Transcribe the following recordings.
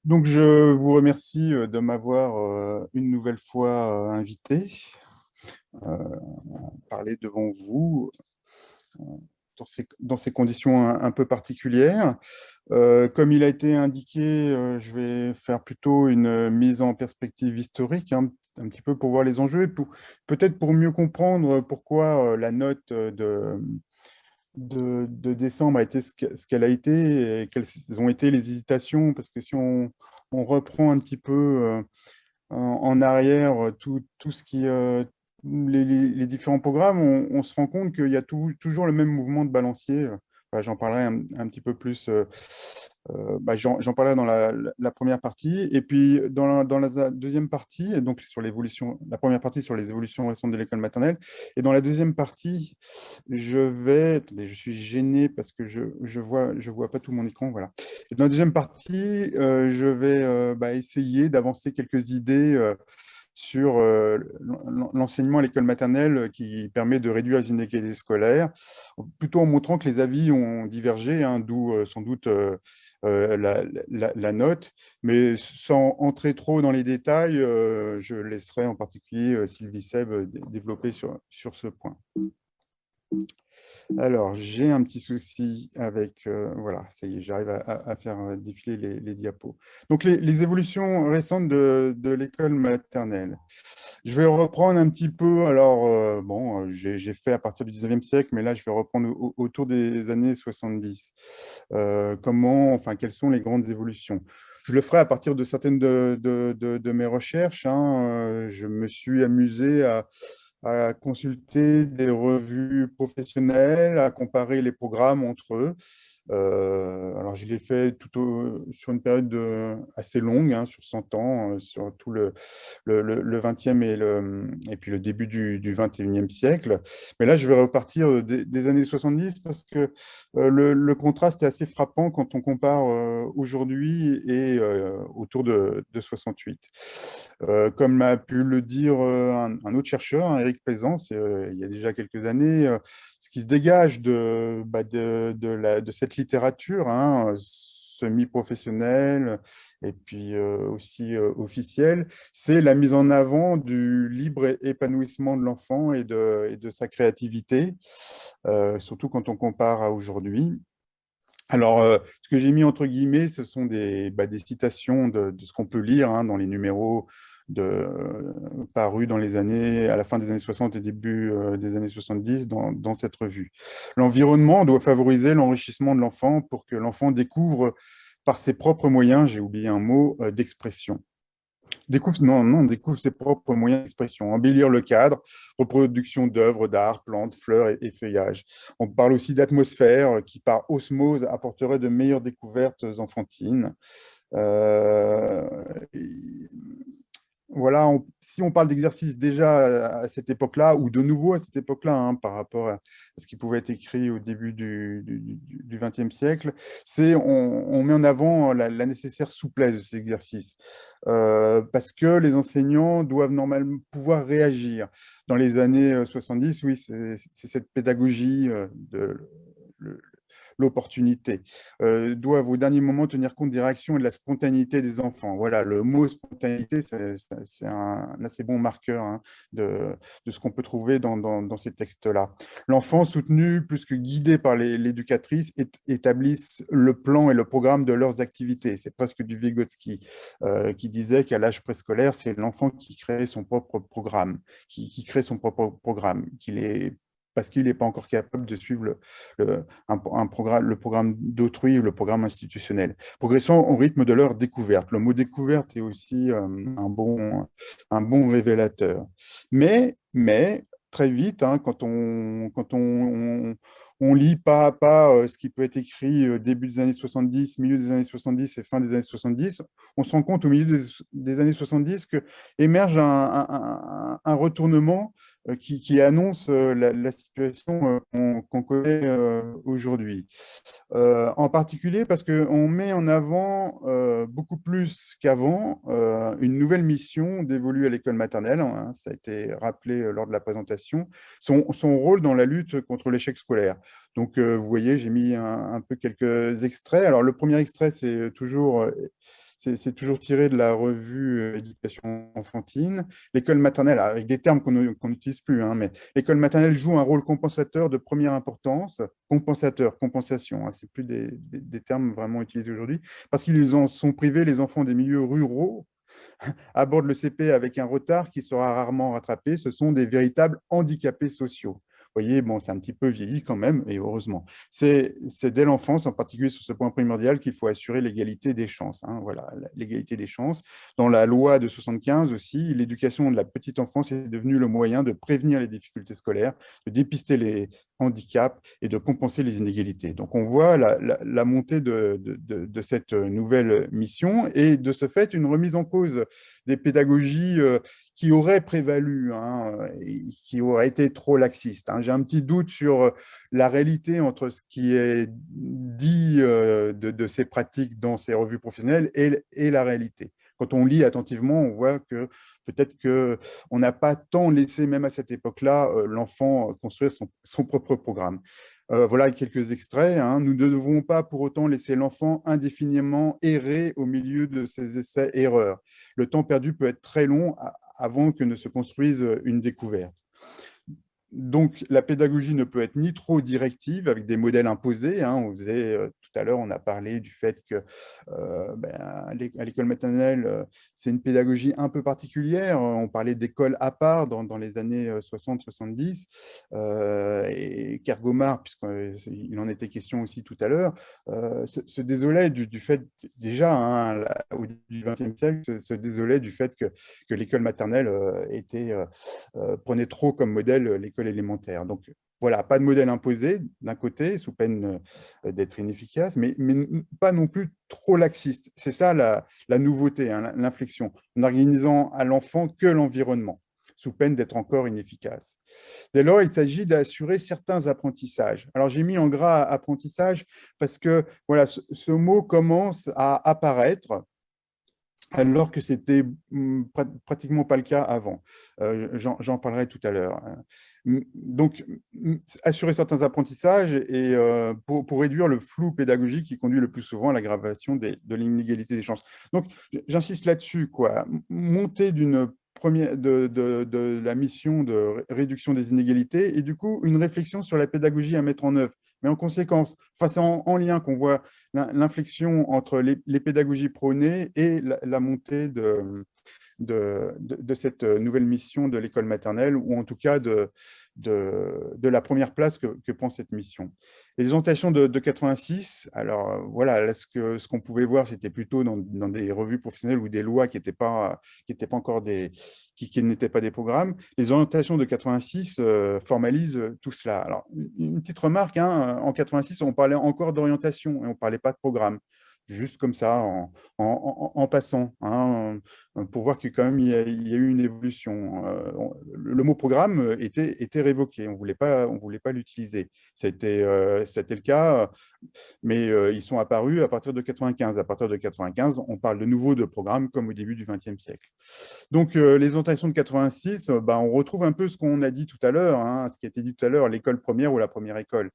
Donc, je vous remercie de m'avoir une nouvelle fois invité à parler devant vous euh, dans ces conditions un peu particulières. Comme il a été indiqué, je vais faire plutôt une mise en perspective historique, hein, un petit peu pour voir les enjeux et peut-être pour mieux comprendre pourquoi la note de décembre a été ce qu'elle a été et quelles ont été les hésitations, parce que si on reprend un petit peu en arrière tout ce qui les différents programmes, on se rend compte qu'il y a toujours le même mouvement de balancier. Voilà, j'en parlerai un petit peu plus. J'en parlerai dans la première partie. Et puis, dans la deuxième partie, et donc sur l'évolution, la première partie sur les évolutions récentes de l'école maternelle. Et dans la deuxième partie, attendez, je suis gêné parce que je vois pas tout mon écran. Voilà. Et dans la deuxième partie, je vais essayer d'avancer quelques idées sur l'enseignement à l'école maternelle qui permet de réduire les inégalités scolaires, plutôt en montrant que les avis ont divergé, hein, d'où sans doute la note, mais sans entrer trop dans les détails, je laisserai en particulier Sylvie Seb développer sur ce point. Alors, j'ai un petit souci avec... voilà, ça y est, j'arrive à faire défiler les diapos. Donc, les évolutions récentes de l'école maternelle. Je vais reprendre un petit peu, alors, j'ai fait à partir du 19e siècle, mais là, je vais reprendre autour des années 70. Enfin, quelles sont les grandes évolutions? Je le ferai à partir de certaines de mes recherches, hein. Je me suis amusé à consulter des revues professionnelles, à comparer les programmes entre eux. Alors, je l'ai fait sur une période assez longue, hein, sur 100 ans, sur tout le 20e et puis le début du 21e siècle. Mais là, je vais repartir des années 70 parce que le contraste est assez frappant quand on compare aujourd'hui et autour de 68. Comme a pu le dire un autre chercheur, hein, Éric Plaisance, il y a déjà quelques années, ce qui se dégage de cette littérature, hein, semi-professionnelle et puis aussi officielle, c'est la mise en avant du libre épanouissement de l'enfant et de sa créativité, surtout quand on compare à aujourd'hui. Alors, ce que j'ai mis entre guillemets, ce sont des citations de ce qu'on peut lire, hein, dans les numéros parus à la fin des années 60 et début des années 70 dans cette revue. L'environnement doit favoriser l'enrichissement de l'enfant pour que l'enfant découvre par ses propres moyens, j'ai oublié un mot, d'expression. Découvre ses propres moyens d'expression, embellir le cadre, reproduction d'œuvres d'art, plantes, fleurs et feuillages. On parle aussi d'atmosphère qui, par osmose, apporterait de meilleures découvertes enfantines. Euh, voilà, si on parle d'exercice déjà à cette époque-là, ou de nouveau à cette époque-là, hein, par rapport à ce qui pouvait être écrit au début du XXe siècle, on met en avant la nécessaire souplesse de ces exercices. Parce que les enseignants doivent normalement pouvoir réagir. Dans les années 70, oui, c'est cette pédagogie le- l'opportunité, doivent au dernier moment tenir compte des réactions et de la spontanéité des enfants. Voilà, le mot spontanéité, c'est un assez bon marqueur, hein, de ce qu'on peut trouver dans ces textes-là. L'enfant soutenu plus que guidé par l'éducatrice établissent le plan et le programme de leurs activités. C'est presque du Vygotsky, qui disait qu'à l'âge préscolaire, c'est l'enfant qui crée son propre programme, qui crée son propre programme, parce qu'il n'est pas encore capable de suivre le programme d'autrui ou le programme institutionnel. Progression au rythme de leur découverte. Le mot découverte est aussi un bon révélateur. Mais très vite, hein, on lit pas à pas ce qui peut être écrit début des années 70, milieu des années 70 et fin des années 70, on se rend compte au milieu des années 70 que émerge un retournement qui annonce la situation qu'on connaît aujourd'hui. En particulier parce qu'on met en avant beaucoup plus qu'avant une nouvelle mission dévolue à l'école maternelle, hein, ça a été rappelé lors de la présentation, son rôle dans la lutte contre l'échec scolaire. Donc, vous voyez, j'ai mis un peu quelques extraits. Alors, le premier extrait, c'est toujours tiré de la revue Éducation enfantine. L'école maternelle, avec des termes qu'on n'utilise plus, hein, mais l'école maternelle joue un rôle compensateur de première importance. Compensateur, compensation, hein, c'est plus des termes vraiment utilisés aujourd'hui, parce qu'ils en sont privés, les enfants des milieux ruraux abordent le CP avec un retard qui sera rarement rattrapé. Ce sont des véritables handicapés sociaux. Vous voyez, bon, c'est un petit peu vieilli quand même, et heureusement. C'est dès l'enfance, en particulier sur ce point primordial, qu'il faut assurer l'égalité des chances. Hein, voilà, l'égalité des chances. Dans la loi de 75 aussi, l'éducation de la petite enfance est devenue le moyen de prévenir les difficultés scolaires, de dépister les handicaps et de compenser les inégalités. Donc, on voit la montée de cette nouvelle mission et de ce fait, une remise en cause des pédagogies qui auraient prévalu, hein, et qui auraient été trop laxistes. Hein. J'ai un petit doute sur la réalité entre ce qui est dit de ces pratiques dans ces revues professionnelles et la réalité. Quand on lit attentivement, on voit que peut-être qu'on n'a pas tant laissé, même à cette époque-là, l'enfant construire son propre programme. Voilà quelques extraits. Hein. Nous ne devons pas pour autant laisser l'enfant indéfiniment errer au milieu de ses essais-erreurs. Le temps perdu peut être très long avant que ne se construise une découverte. Donc, la pédagogie ne peut être ni trop directive avec des modèles imposés. Hein. On faisait, tout à l'heure, on a parlé du fait que à l'école maternelle, c'est une pédagogie un peu particulière. On parlait d'école à part dans les années 60-70. Et Kergomar, puisqu'il en était question aussi tout à l'heure, se désolait du fait, déjà, hein, au début du XXe siècle, se désolait du fait que l'école maternelle prenait trop comme modèle l'école élémentaire. Donc, voilà, pas de modèle imposé d'un côté, sous peine d'être inefficace, mais pas non plus trop laxiste. C'est ça la nouveauté, hein, l'inflexion, en organisant à l'enfant que l'environnement, sous peine d'être encore inefficace. Dès lors, il s'agit d'assurer certains apprentissages. Alors, j'ai mis en gras apprentissage parce que voilà, ce mot commence à apparaître alors que c'était pratiquement pas le cas avant. J'en parlerai tout à l'heure. Donc, assurer certains apprentissages et pour réduire le flou pédagogique qui conduit le plus souvent à l'aggravation de l'inégalité des chances. Donc, j'insiste là-dessus, quoi. Monter de la mission de réduction des inégalités et du coup, une réflexion sur la pédagogie à mettre en œuvre. Mais en conséquence, face en lien qu'on voit l'inflexion entre les pédagogies prônées et la montée de cette nouvelle mission de l'école maternelle, ou en tout cas de la première place que prend cette mission. Les orientations de 86, alors voilà, là, ce qu'on pouvait voir, c'était plutôt dans des revues professionnelles ou des lois qui n'étaient pas encore qui n'étaient pas des programmes. Les orientations de 86 formalisent tout cela. Alors, une petite remarque, hein, en 86, on parlait encore d'orientation et on ne parlait pas de programme. Juste comme ça, en passant, hein, pour voir que quand même il y a eu une évolution. Le mot programme était révoqué, on voulait pas l'utiliser. C'était le cas, mais ils sont apparus à partir de 95. À partir de 95, on parle de nouveau de programme comme au début du XXe siècle. Donc les orientations de 86, on retrouve un peu ce qu'on a dit tout à l'heure, hein, ce qui a été dit tout à l'heure, l'école première ou la première école.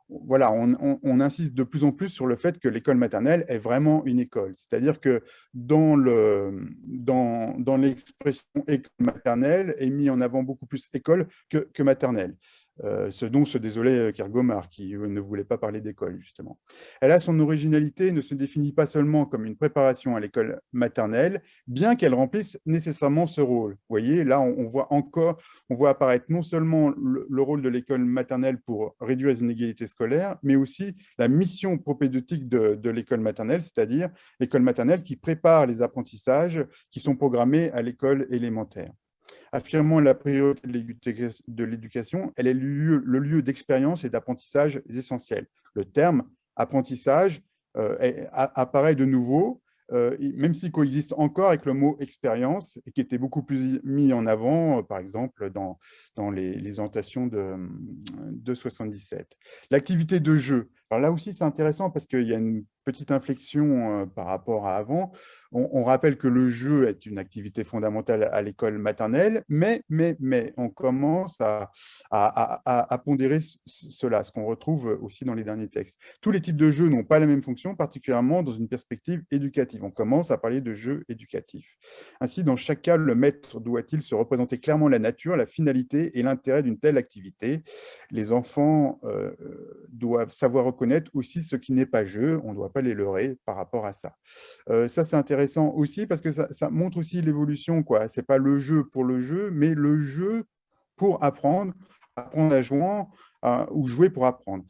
Voilà, on insiste de plus en plus sur le fait que l'école maternelle est vraiment une école. C'est-à-dire que dans l'expression école maternelle est mis en avant beaucoup plus école que maternelle. Ce dont se désolait Kergomar, qui ne voulait pas parler d'école, justement. Elle a son originalité et ne se définit pas seulement comme une préparation à l'école maternelle, bien qu'elle remplisse nécessairement ce rôle. Vous voyez, là, on voit apparaître non seulement le rôle de l'école maternelle pour réduire les inégalités scolaires, mais aussi la mission propédeutique de l'école maternelle, c'est-à-dire l'école maternelle qui prépare les apprentissages qui sont programmés à l'école élémentaire. Affirmant la priorité de l'éducation, elle est le lieu d'expérience et d'apprentissage essentiel. Le terme apprentissage apparaît de nouveau, même s'il coexiste encore avec le mot expérience, et qui était beaucoup plus mis en avant, par exemple, dans les orientations de 77. L'activité de jeu. Alors là aussi, c'est intéressant parce qu'il y a une petite inflexion par rapport à avant. On rappelle que le jeu est une activité fondamentale à l'école maternelle, mais on commence à pondérer cela, ce qu'on retrouve aussi dans les derniers textes. Tous les types de jeux n'ont pas la même fonction, particulièrement dans une perspective éducative. On commence à parler de jeux éducatifs. Ainsi, dans chaque cas, le maître doit-il se représenter clairement la nature, la finalité et l'intérêt d'une telle activité. Les enfants doivent savoir reconnaître aussi ce qui n'est pas jeu. On ne doit pas les leurrer par rapport à ça. Ça, c'est intéressant aussi parce que ça montre aussi l'évolution, quoi. C'est pas le jeu pour le jeu, mais le jeu pour apprendre, apprendre à jouer ou jouer pour apprendre.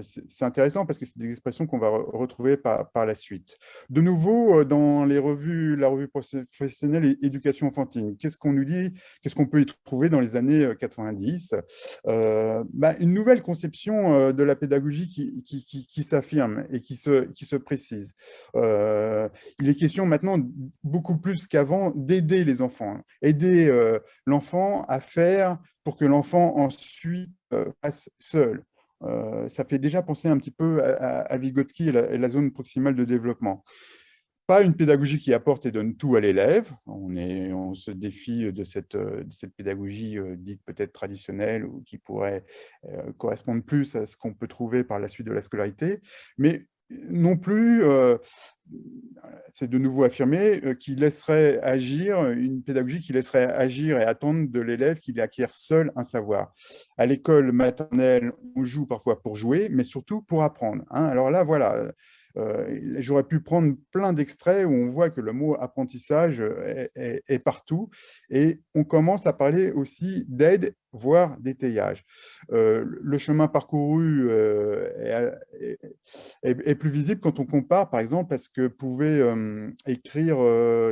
C'est intéressant parce que c'est des expressions qu'on va retrouver par la suite. De nouveau, dans les revues, la revue professionnelle et éducation enfantine, qu'est-ce qu'on nous dit? Qu'est-ce qu'on peut y trouver dans les années 90? Une nouvelle conception de la pédagogie qui s'affirme et qui se précise. Il est question maintenant, beaucoup plus qu'avant, d'aider les enfants, aider l'enfant à faire pour que l'enfant ensuite passe seul. Ça fait déjà penser un petit peu à Vygotsky et la zone proximale de développement. Pas une pédagogie qui apporte et donne tout à l'élève. On se défie de cette pédagogie dite peut-être traditionnelle ou qui pourrait correspondre plus à ce qu'on peut trouver par la suite de la scolarité, mais non plus, c'est de nouveau affirmé, qui laisserait agir, une pédagogie qui laisserait agir et attendre de l'élève qu'il acquiert seul un savoir. À l'école maternelle, on joue parfois pour jouer, mais surtout pour apprendre. Hein. Alors là, voilà, j'aurais pu prendre plein d'extraits où on voit que le mot apprentissage est partout et on commence à parler aussi d'aide, voire d'étayage. Le chemin parcouru est plus visible quand on compare, par exemple, à ce que pouvait écrire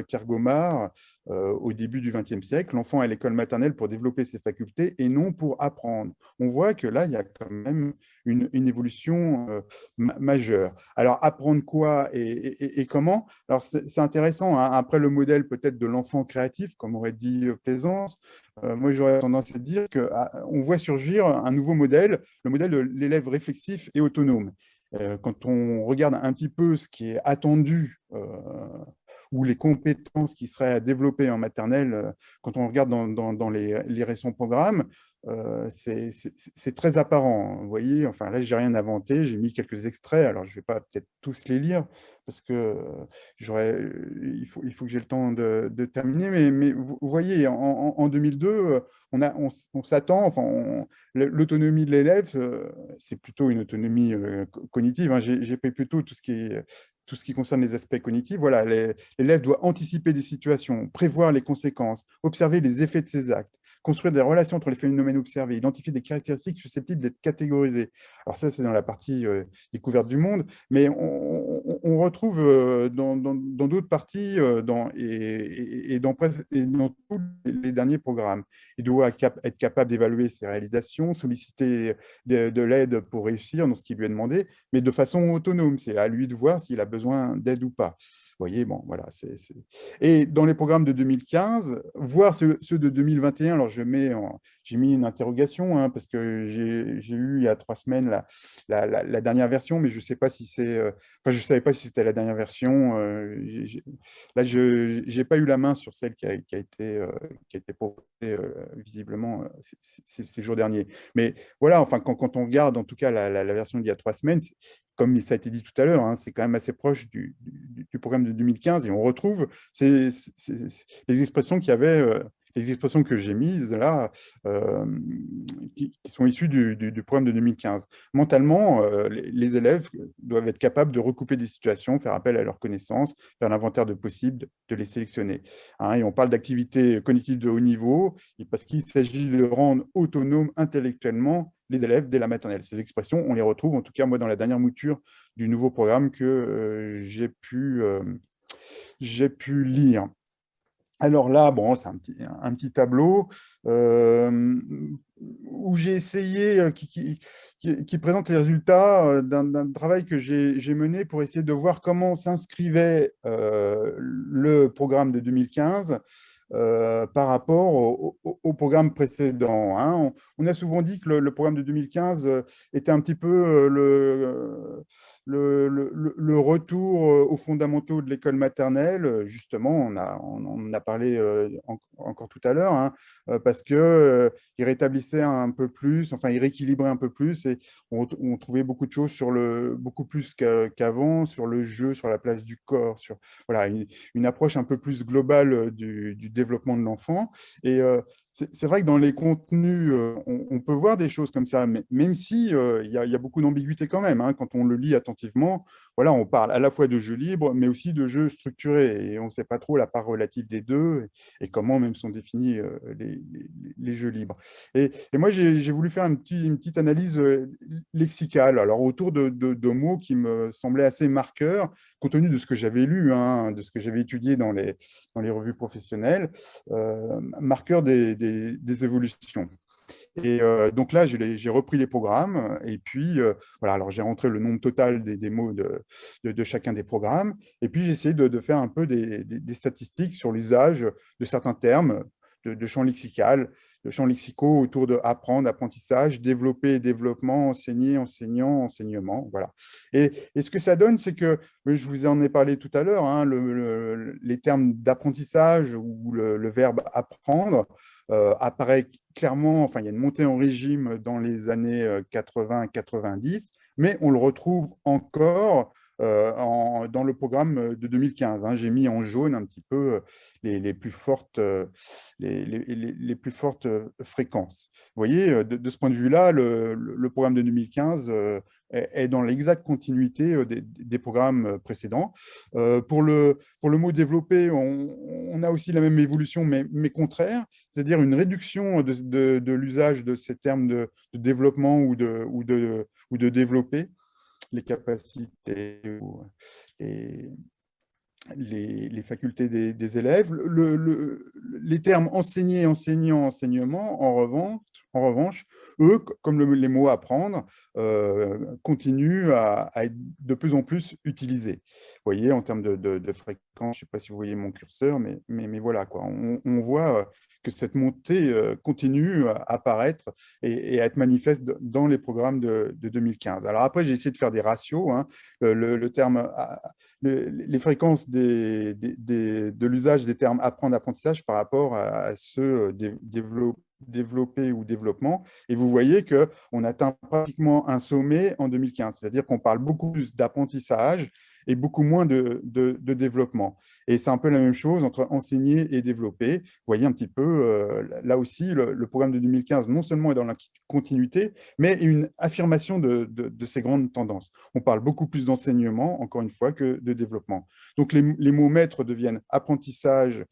Kergomar au début du XXe siècle, l'enfant à l'école maternelle pour développer ses facultés et non pour apprendre. On voit que là, il y a quand même une évolution majeure. Alors, apprendre quoi et comment? Alors, c'est intéressant, hein. Après le modèle peut-être de l'enfant créatif, comme aurait dit Plaisance, moi, j'aurais tendance à dire qu'on voit surgir un nouveau modèle, le modèle de l'élève réflexif et autonome. Quand on regarde un petit peu ce qui est attendu ou les compétences qui seraient à développer en maternelle, quand on regarde dans les récents programmes, c'est très apparent. Vous voyez, enfin là, j'ai rien inventé, j'ai mis quelques extraits, alors je ne vais pas peut-être tous les lire parce que il faut que j'ai le temps de terminer, mais vous voyez, en 2002, on s'attend, enfin, l'autonomie de l'élève, c'est plutôt une autonomie cognitive. Hein. J'ai pris plutôt tout ce qui concerne les aspects cognitifs. Voilà, l'élève doit anticiper des situations, prévoir les conséquences, observer les effets de ses actes, construire des relations entre les phénomènes observés, identifier des caractéristiques susceptibles d'être catégorisées. Alors ça, c'est dans la partie découverte du monde, mais on retrouve dans d'autres parties et dans tous les derniers programmes. Il doit être capable d'évaluer ses réalisations, solliciter de l'aide pour réussir dans ce qui lui est demandé, mais de façon autonome. C'est à lui de voir s'il a besoin d'aide ou pas. Vous voyez, bon, voilà. Et dans les programmes de 2015, voir ceux de 2021, alors j'ai mis une interrogation, hein, parce que j'ai eu il y a 3 semaines la dernière version, mais je ne sais pas si c'est... Enfin, je ne savais pas si c'était la dernière version. Là, je n'ai pas eu la main sur celle qui a été proposée visiblement ces jours derniers. Mais voilà, enfin, quand on regarde en tout cas la version d'il y a 3 semaines, comme ça a été dit tout à l'heure, hein, c'est quand même assez proche du programme de 2015 et on retrouve les expressions qu'il y avait, les expressions que j'ai mises là, qui sont issues du programme de 2015. Mentalement, les élèves doivent être capables de recouper des situations, faire appel à leurs connaissances, faire l'inventaire de possibles, de les sélectionner. Hein, et on parle d'activités cognitives de haut niveau, parce qu'il s'agit de rendre autonomes intellectuellement les élèves dès la maternelle. Ces expressions, on les retrouve, en tout cas, moi, dans la dernière mouture du nouveau programme que j'ai pu lire. Alors là, bon, c'est un petit tableau où j'ai essayé, qui présente les résultats d'un travail que j'ai mené pour essayer de voir comment s'inscrivait le programme de 2015 par rapport au programme précédent, hein. On a souvent dit que le programme de 2015 était un petit peu le retour aux fondamentaux de l'école maternelle. Justement, on en a parlé encore tout à l'heure, hein, parce que il rétablissait un peu plus, enfin, il rééquilibrait un peu plus, et on trouvait beaucoup de choses beaucoup plus qu'avant, sur le jeu, sur la place du corps, sur voilà, une approche un peu plus globale du développement de l'enfant. Et c'est vrai que dans les contenus, on peut voir des choses comme ça, mais même si il y a beaucoup d'ambiguïté quand même, hein, quand on le lit attentivement. Voilà, on parle à la fois de jeux libres, mais aussi de jeux structurés, et on ne sait pas trop la part relative des deux, et comment même sont définis les jeux libres. Et moi, j'ai voulu faire une petite analyse lexicale, alors autour de mots qui me semblaient assez marqueurs, compte tenu de ce que j'avais lu, hein, de ce que j'avais étudié dans les revues professionnelles, marqueurs des évolutions. Et donc là, j'ai repris les programmes, et puis voilà, alors j'ai rentré le nombre total des mots de chacun des programmes, et puis j'ai essayé de faire un peu des statistiques sur l'usage de certains termes de champs lexical, de champs lexicaux autour de apprendre, apprentissage, développer, développement, enseigner, enseignant, enseignement, voilà. Et ce que ça donne, c'est que, je vous en ai parlé tout à l'heure, hein, les termes d'apprentissage ou le verbe apprendre apparaît clairement, enfin, il y a une montée en régime dans les années 80-90, mais on le retrouve encore dans le programme de 2015, hein. J'ai mis en jaune un petit peu les plus fortes, les plus fortes fréquences. Vous voyez, de ce point de vue-là, le programme de 2015 est dans l'exacte continuité des programmes précédents. Pour le mot développer, on a aussi la même évolution, mais contraire, c'est-à-dire une réduction de l'usage de ces termes de développement ou de développer les capacités ou les, les facultés des élèves. Les termes enseigner, enseignant, enseignement, en revanche, eux, comme les mots apprendre, continuent à être de plus en plus utilisés. Vous voyez, en termes de fréquence, je ne sais pas si vous voyez mon curseur, mais voilà, quoi. On voit que cette montée continue à apparaître et à être manifeste dans les programmes de 2015. Alors après, j'ai essayé de faire des ratios, hein. Le terme les fréquences de l'usage des termes apprendre, apprentissage par rapport à ceux développer ou développement. Et vous voyez qu'on atteint pratiquement un sommet en 2015, c'est-à-dire qu'on parle beaucoup plus d'apprentissage et beaucoup moins de développement. Et c'est un peu la même chose entre enseigner et développer. Vous voyez un petit peu, là aussi, le programme de 2015, non seulement est dans la continuité, mais une affirmation de ces grandes tendances. On parle beaucoup plus d'enseignement, encore une fois, que de développement. Donc, les mots maîtres deviennent apprentissage,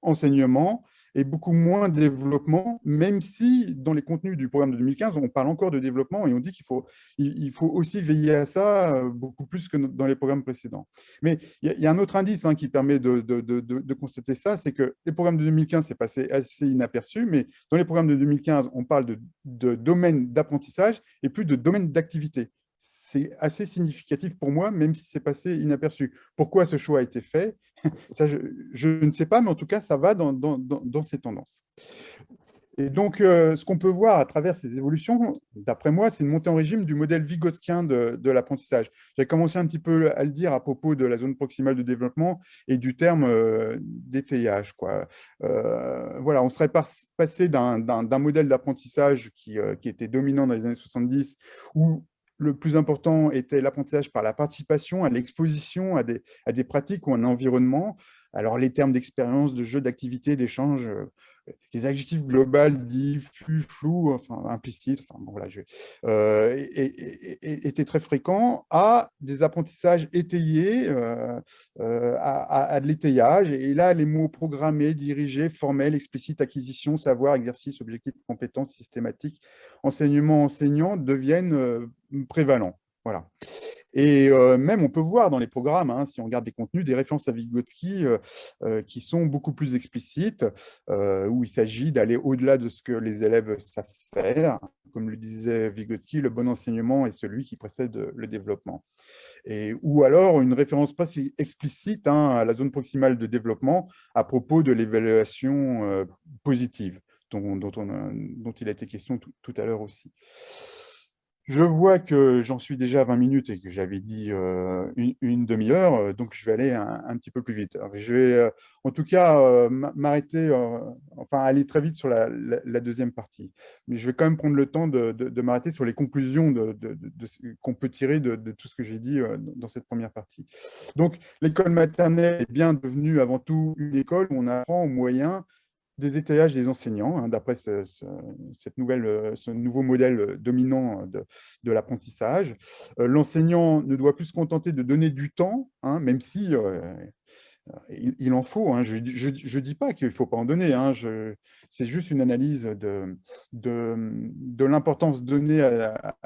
enseignement, et beaucoup moins développement, même si dans les contenus du programme de 2015, on parle encore de développement et on dit qu'il faut aussi veiller à ça beaucoup plus que dans les programmes précédents. Mais il y a un autre indice, hein, qui permet de constater ça, c'est que les programmes de 2015, c'est passé assez inaperçu, mais dans les programmes de 2015, on parle de domaine d'apprentissage et plus de domaine d'activité. C'est assez significatif pour moi, même si c'est passé inaperçu. Pourquoi ce choix a été fait? Ça, je ne sais pas, mais en tout cas, ça va dans ces tendances. Et donc, ce qu'on peut voir à travers ces évolutions, d'après moi, c'est une montée en régime du modèle vygotskien de l'apprentissage. J'ai commencé un petit peu à le dire à propos de la zone proximale de développement et du terme d'étayage, quoi. Voilà, on serait passé d'un modèle d'apprentissage qui était dominant dans les années 70, où le plus important était l'apprentissage par la participation, à l'exposition à des pratiques ou un environnement. Alors, les termes d'expérience, de jeu, d'activité, d'échange, les adjectifs globaux, diffus, flou, enfin implicites, enfin bon, voilà, étaient très fréquents, à des apprentissages étayés, à de l'étayage. Et là, les mots programmés, dirigés, formels, explicites, acquisition, savoir, exercice, objectif, compétence, systématique, enseignement, enseignant deviennent prévalents. Voilà. Et même, on peut voir dans les programmes, hein, si on regarde les contenus, des références à Vygotsky qui sont beaucoup plus explicites, où il s'agit d'aller au-delà de ce que les élèves savent faire. Comme le disait Vygotsky, le bon enseignement est celui qui précède le développement. Ou alors une référence pas si explicite, hein, à la zone proximale de développement à propos de l'évaluation positive, dont il a été question tout à l'heure aussi. Je vois que j'en suis déjà à 20 minutes et que j'avais dit une demi-heure, donc je vais aller un petit peu plus vite. Alors, je vais en tout cas m'arrêter, enfin aller très vite sur la deuxième partie. Mais je vais quand même prendre le temps de m'arrêter sur les conclusions qu'on peut tirer de tout ce que j'ai dit dans cette première partie. Donc, l'école maternelle est bien devenue avant tout une école où on apprend aux moyens des étayages des enseignants, hein, d'après ce nouveau modèle dominant de l'apprentissage. L'enseignant ne doit plus se contenter de donner du temps, hein, même si il en faut, hein. Je ne dis pas qu'il ne faut pas en donner, hein. C'est juste une analyse de l'importance donnée à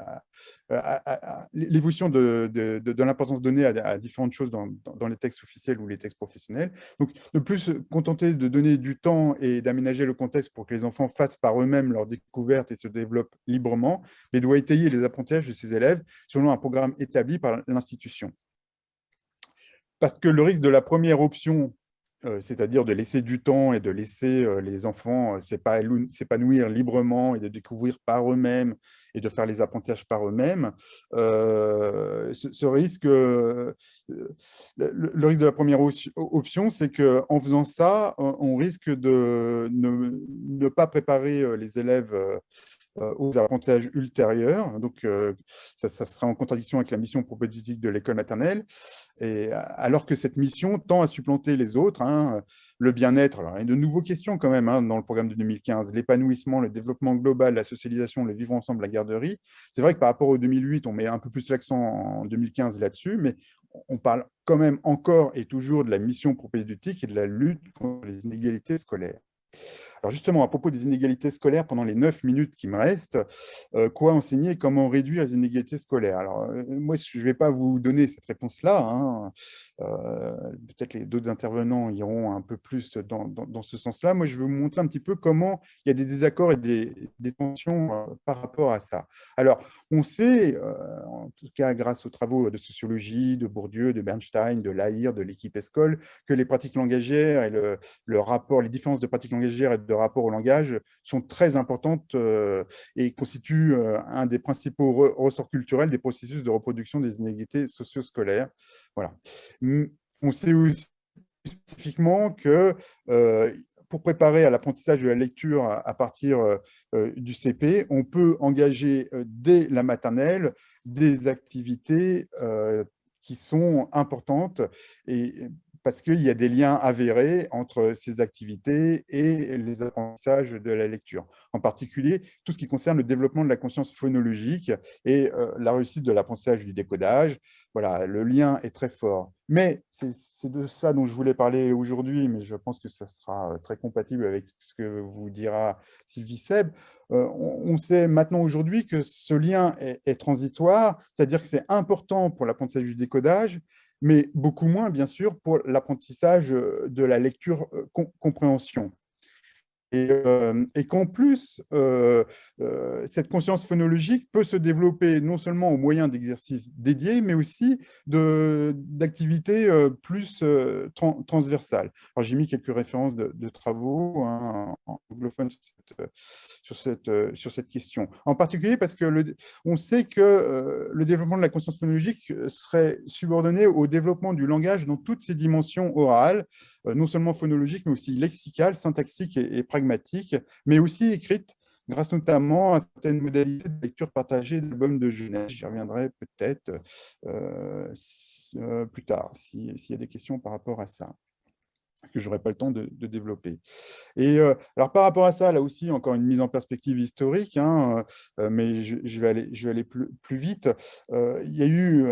l'évolution de l'importance donnée à différentes choses dans les textes officiels ou les textes professionnels. Donc, ne plus se contenter de donner du temps et d'aménager le contexte pour que les enfants fassent par eux-mêmes leurs découvertes et se développent librement, mais doit étayer les apprentissages de ses élèves selon un programme établi par l'institution. Parce que le risque de la première option, c'est-à-dire de laisser du temps et de laisser les enfants s'épanouir librement et de découvrir par eux-mêmes et de faire les apprentissages par eux-mêmes, ce risque, le risque de la première option, c'est qu'en faisant ça, on risque de ne pas préparer les élèves aux apprentissages ultérieurs. Donc, ça sera en contradiction avec la mission propédeutique de l'école maternelle. Et alors que cette mission tend à supplanter les autres, hein, le bien-être, il y a de nouvelles questions quand même, hein, dans le programme de 2015, l'épanouissement, le développement global, la socialisation, le vivre ensemble, la garderie. C'est vrai que par rapport au 2008, on met un peu plus l'accent en 2015 là-dessus, mais on parle quand même encore et toujours de la mission propédeutique et de la lutte contre les inégalités scolaires. Alors justement, à propos des inégalités scolaires, pendant les 9 minutes qui me restent, quoi enseigner et comment réduire les inégalités scolaires? Alors, moi, je ne vais pas vous donner cette réponse-là, hein. Peut-être les d'autres intervenants iront un peu plus dans ce sens-là. Moi, je veux vous montrer un petit peu comment il y a des désaccords et des tensions par rapport à ça. Alors, on sait, en tout cas grâce aux travaux de sociologie, de Bourdieu, de Bernstein, de Lahire, de l'équipe ESCOL, que les pratiques langagières et le rapport, les différences de pratiques langagières et de rapport au langage sont très importantes et constituent un des principaux ressorts culturels des processus de reproduction des inégalités socio-scolaires. Voilà. On sait aussi spécifiquement que pour préparer à l'apprentissage de la lecture à partir du CP, on peut engager dès la maternelle des activités qui sont importantes et parce qu'il y a des liens avérés entre ces activités et les apprentissages de la lecture. En particulier, tout ce qui concerne le développement de la conscience phonologique et la réussite de l'apprentissage du décodage. Voilà, le lien est très fort. Mais c'est de ça dont je voulais parler aujourd'hui, mais je pense que ça sera très compatible avec ce que vous dira Sylvie Seb. On sait maintenant aujourd'hui que ce lien est transitoire, c'est-à-dire que c'est important pour l'apprentissage du décodage, mais beaucoup moins, bien sûr, pour l'apprentissage de la lecture-compréhension. Et qu'en plus, cette conscience phonologique peut se développer non seulement au moyen d'exercices dédiés, mais aussi d'activités plus transversales. Alors, j'ai mis quelques références de travaux, hein, en anglophone sur cette question. En particulier parce que on sait que le développement de la conscience phonologique serait subordonné au développement du langage dans toutes ses dimensions orales, non seulement phonologiques, mais aussi lexicales, syntaxiques et pragmatiques, mais aussi écrites, grâce notamment à certaines modalités de lecture partagée d'albums de jeunesse. J'y reviendrai peut-être plus tard, s'il y a des questions par rapport à ça. parce que je n'aurai pas le temps de développer. Et alors par rapport à ça, là aussi, encore une mise en perspective historique, hein, mais je vais aller plus vite. Il y a eu,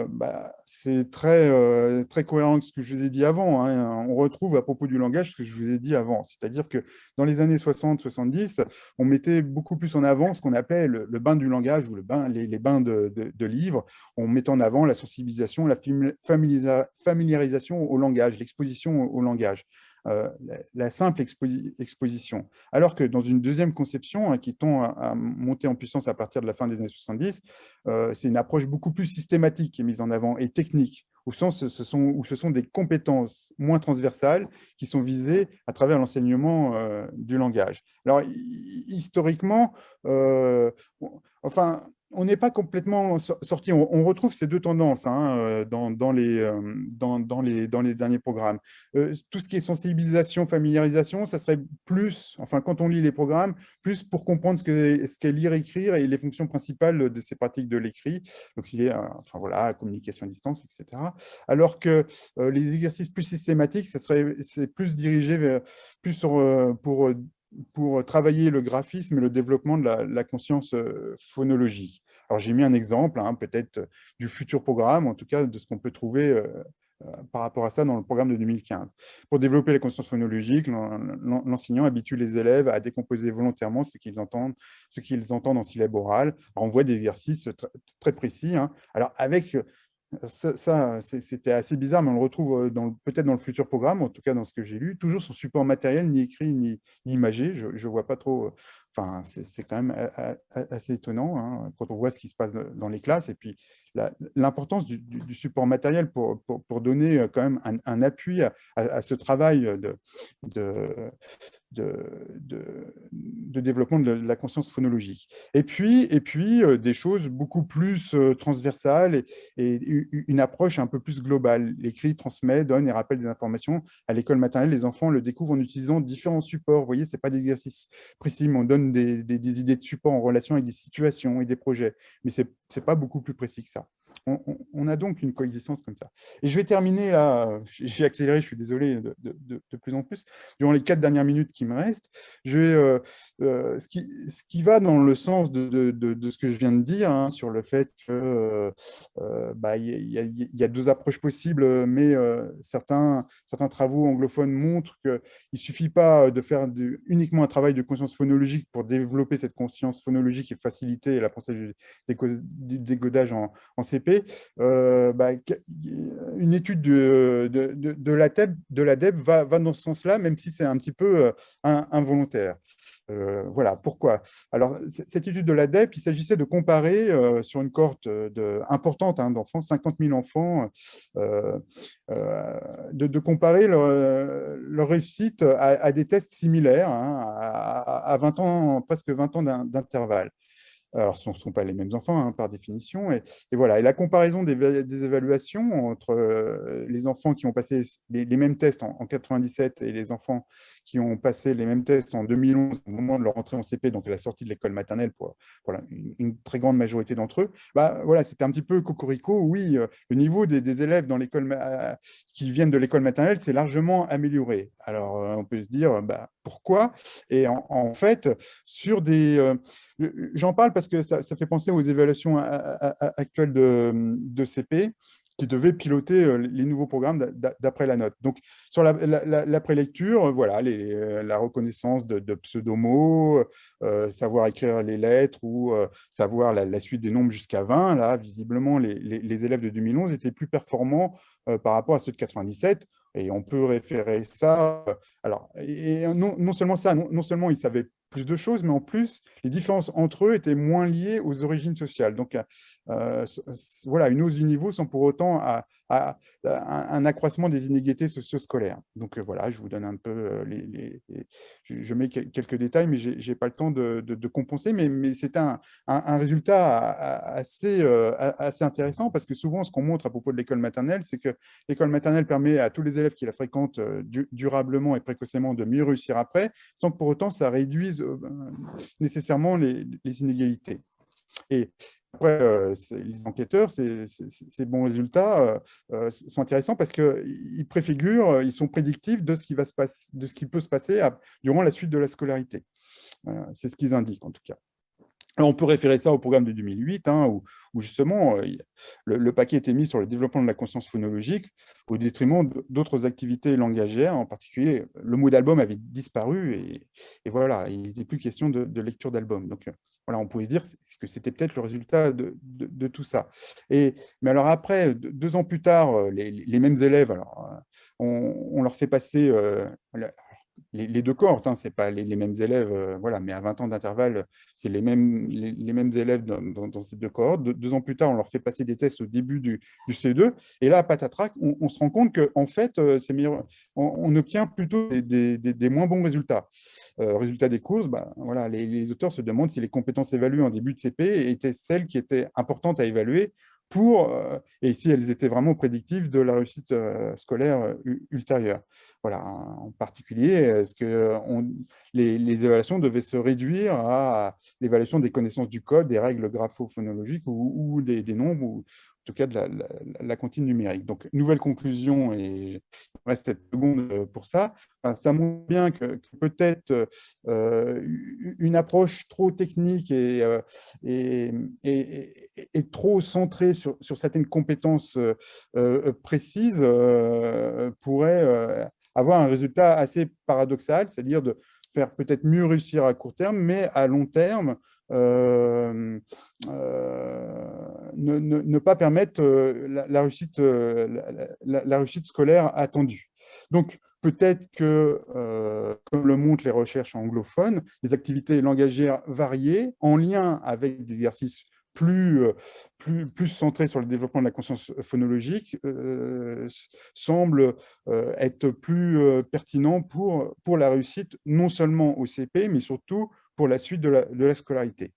c'est très cohérent avec ce que je vous ai dit avant, hein. On retrouve à propos du langage ce que je vous ai dit avant. C'est-à-dire que dans les années 60-70, on mettait beaucoup plus en avant ce qu'on appelait le bain du langage ou les bains de livres. On mettait en avant la sensibilisation, la familiarisation au langage, l'exposition au langage. La simple exposition. Alors que dans une deuxième conception, hein, qui tend à monter en puissance à partir de la fin des années 70, c'est une approche beaucoup plus systématique qui est mise en avant et technique, au sens où ce sont des compétences moins transversales qui sont visées à travers l'enseignement du langage. Alors, historiquement, enfin, on n'est pas complètement sorti. On retrouve ces deux tendances, hein, dans les derniers programmes. Tout ce qui est sensibilisation, familiarisation, ça serait plus, enfin, quand on lit les programmes, plus pour comprendre ce qu'est lire, écrire et les fonctions principales de ces pratiques de l'écrit. Donc, enfin voilà, communication à distance, etc. Alors que les exercices plus systématiques, c'est plus dirigé plus pour travailler le graphisme et le développement de la conscience phonologique. Alors, j'ai mis un exemple, hein, peut-être du futur programme, en tout cas de ce qu'on peut trouver par rapport à ça dans le programme de 2015. Pour développer la conscience phonologique, l'enseignant habitue les élèves à décomposer volontairement ce qu'ils entendent en syllabe orale. Alors, on voit des exercices très précis, hein. Alors, avec c'était assez bizarre, mais on le retrouve peut-être dans le futur programme, en tout cas dans ce que j'ai lu, toujours son support matériel, ni écrit, ni imagé. Je ne vois pas trop. Enfin, c'est quand même assez étonnant, hein, quand on voit ce qui se passe dans les classes. Et puis, l'importance du support matériel pour donner quand même un appui à ce travail de, de développement de la conscience phonologique. Et puis des choses beaucoup plus transversales et une approche un peu plus globale. L'écrit transmet, donne et rappelle des informations. À l'école maternelle, les enfants le découvrent en utilisant différents supports. Vous voyez, ce n'est pas des exercices précis, mais on donne des idées de support en relation avec des situations et des projets. Mais ce n'est pas beaucoup plus précis que ça. On a donc une coexistence comme ça. Et je vais terminer là, j'ai accéléré, je suis désolé de plus en plus. Durant les 4 dernières minutes qui me restent, je vais, ce qui va dans le sens de ce que je viens de dire, hein, sur le fait que y a deux approches possibles, mais certains travaux anglophones montrent qu'il ne suffit pas de faire uniquement un travail de conscience phonologique pour développer cette conscience phonologique et faciliter l'apprentissage du décodage en CP. Une étude de l'ADEB va dans ce sens-là, même si c'est un petit peu involontaire. Voilà, pourquoi? Alors, cette étude de l'ADEP, il s'agissait de comparer sur une cohorte importante, hein, d'enfants, 50 000 enfants, de comparer leur réussite à des tests similaires, hein, à 20 ans, presque 20 ans d'intervalle. Alors, ce ne sont pas les mêmes enfants, hein, par définition. Et voilà. Et la comparaison des évaluations entre les enfants qui ont passé les mêmes tests en 97 et les enfants qui ont passé les mêmes tests en 2011, au moment de leur entrée en CP, donc à la sortie de l'école maternelle, pour une très grande majorité d'entre eux, voilà, c'était un petit peu cocorico. Oui, le niveau des élèves dans qui viennent de l'école maternelle s'est largement amélioré. Alors, on peut se dire, pourquoi? Et en fait, sur des... J'en parle parce que ça fait penser aux évaluations actuelles de CP qui devaient piloter les nouveaux programmes d'après la note. Donc, sur la prélecture, voilà, la reconnaissance de pseudomots, savoir écrire les lettres ou savoir la suite des nombres jusqu'à 20, là, visiblement, les élèves de 2011 étaient plus performants par rapport à ceux de 97. Et on peut référer ça. Alors, et non seulement ça, non seulement ils savaient plus de choses, mais en plus, les différences entre eux étaient moins liées aux origines sociales. Donc, voilà, une hausse du niveau sans pour autant un accroissement des inégalités socio-scolaires. Donc, voilà, je vous donne un peu je mets quelques détails, mais je n'ai pas le temps de compenser, mais c'est un résultat assez intéressant parce que souvent, ce qu'on montre à propos de l'école maternelle, c'est que l'école maternelle permet à tous les élèves qui la fréquentent durablement et précocement de mieux réussir après, sans que pour autant ça réduise nécessairement les inégalités. Et après, les enquêteurs, ces bons résultats sont intéressants parce qu'ils préfigurent, ils sont prédictifs de ce qui va se passer, de ce qui peut se passer durant la suite de la scolarité. C'est ce qu'ils indiquent en tout cas. Alors, on peut référer ça au programme de 2008, hein, où justement le paquet était mis sur le développement de la conscience phonologique au détriment d'autres activités langagières. En particulier, le mot d'album avait disparu et voilà, il n'était plus question de lecture d'album. Donc voilà, on pouvait se dire que c'était peut-être le résultat de tout ça. Mais alors après, 2 ans plus tard, les mêmes élèves, alors, on leur fait passer les 2 cohortes, hein, ce n'est pas les mêmes élèves, voilà, mais à 20 ans d'intervalle, c'est les mêmes élèves dans ces 2 cohortes. 2 ans plus tard, on leur fait passer des tests au début du CE2, et là, à patatrac, on se rend compte qu'en fait, on obtient plutôt des moins bons résultats. Résultat des courses, bah, voilà, les auteurs se demandent si les compétences évaluées en début de CP étaient celles qui étaient importantes à évaluer et si elles étaient vraiment prédictives de la réussite scolaire ultérieure. Voilà, en particulier, est-ce que les évaluations devaient se réduire à l'évaluation des connaissances du code, des règles graphophonologiques ou des nombres, ou en tout cas de la comptine numérique. Donc, nouvelle conclusion, et il me reste 7 secondes pour ça. Enfin, ça montre bien que peut-être une approche trop technique et trop centrée sur certaines compétences précises pourrait avoir un résultat assez paradoxal, c'est-à-dire de faire peut-être mieux réussir à court terme, mais à long terme, ne pas permettre la réussite, la réussite scolaire attendue. Donc, peut-être que, comme le montrent les recherches anglophones, des activités langagières variées en lien avec des exercices plus centrés sur le développement de la conscience phonologique semble être plus pertinent pour la réussite, non seulement au CP, mais surtout pour la suite de la scolarité.